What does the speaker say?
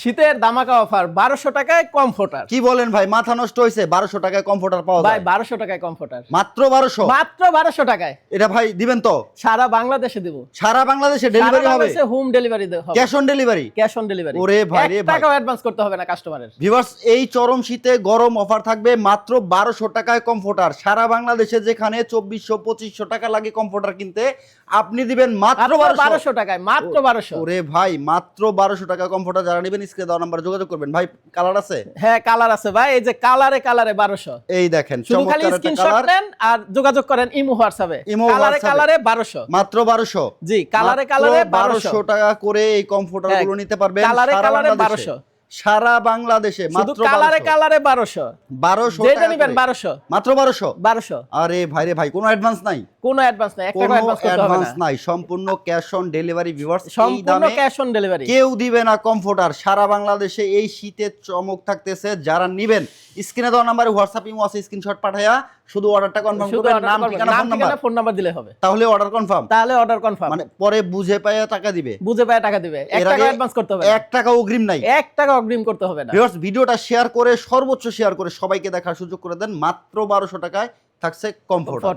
শীতের দামাকা অফার 1200 টাকায় কমফোর্টার। কি বলেন ভাই, মাথা নষ্ট হইছে? 1200 টাকায় কমফোর্টার পাওয়া ভাই যায়? 1200 টাকায় কমফোর্টার, মাত্র 1200? মাত্র 1200 টাকায়। এটা ভাই দিবেন তো? সারা বাংলাদেশে দেব। সারা বাংলাদেশে ডেলিভারি হবে? হোম ডেলিভারি হবে। Cash on delivery? Cash on delivery. ওরে ভাই রে ভাই, টাকাও অ্যাডভান্স করতে হবে না কাস্টমারের। ভিউয়ার্স, এই চরম শীতে গরম অফার থাকবে মাত্র 1200 টাকায় কমফোর্টার। সারা বাংলাদেশে যেখানে 2400-2500 টাকা লাগে কমফোর্টার কিনতে, আপনি দিবেন মাত্র 1200 টাকায়, মাত্র 1200। ওরে ভাই, মাত্র 1200 টাকা কমফোর্টার। যারা নেবেন স্ক্রিনে দেওয়া নাম্বারে যোগাযোগ করবেন। ভাই কালার আছে? হ্যাঁ কালার আছে ভাই, এই যে কালারে 1200। এই দেখেন শুধু খালি চমৎকার একটা স্ক্রিনশট কালার। নেন আর যোগাযোগ করেন ইমো হোয়াটসঅ্যাপে। কালারে 1200, মাত্র 1200। জি কালারে 1200 টাকা করে এই কমফোর্টার গুলো নিতে পারবেন কালারে সারা বাংলাদেশে। 1200, সারা বাংলাদেশে শুধু মাত্র কালারে 1200। 1200 যেটা নেবেন 1200, মাত্র 1200। 1200। আরে ভাই রে ভাই, কোনো অ্যাডভান্স নাই? কোনো অ্যাডভান্স নাই, 1 টাকা কোনো অ্যাডভান্স করতে হবে অ্যাডভান্স না। নাই, সম্পূর্ণ ক্যাশ অন ডেলিভারি। ভিউয়ার্স, এই সম্পূর্ণ দামে ক্যাশ অন ডেলিভারি। কেউ দিবে না কমফোর্টার। সারা বাংলাদেশে এই শীতের চমক থাকতেছে। যারা নেবেন স্ক্রিনে দেওয়া নাম্বারে হোয়াটসঅ্যাপ ইমো আছে, স্ক্রিনশট পাঠায়া শুধু অর্ডারটা কনফার্ম শুধু করবেন, নাম ঠিকানা ফোন নাম্বার দিলে হবে, তাহলে অর্ডার কনফার্ম। তাহলে অর্ডার কনফার্ম। মানে পরে বুঝে পায়া টাকা দিবে? বুঝে পায় টাকা দিবে, 1 টাকা অ্যাডভান্স করতে হবে না, 1 টাকা অগ্রিম নাই, 1 টাকা অগ্রিম করতে হবে না। ভিউয়ার্স, ভিডিওটা শেয়ার করে, সর্বোচ্চ শেয়ার করে সবাইকে দেখার সুযোগ করে দেন। মাত্র 1200 টাকায় থাকছে কমফোর্টার।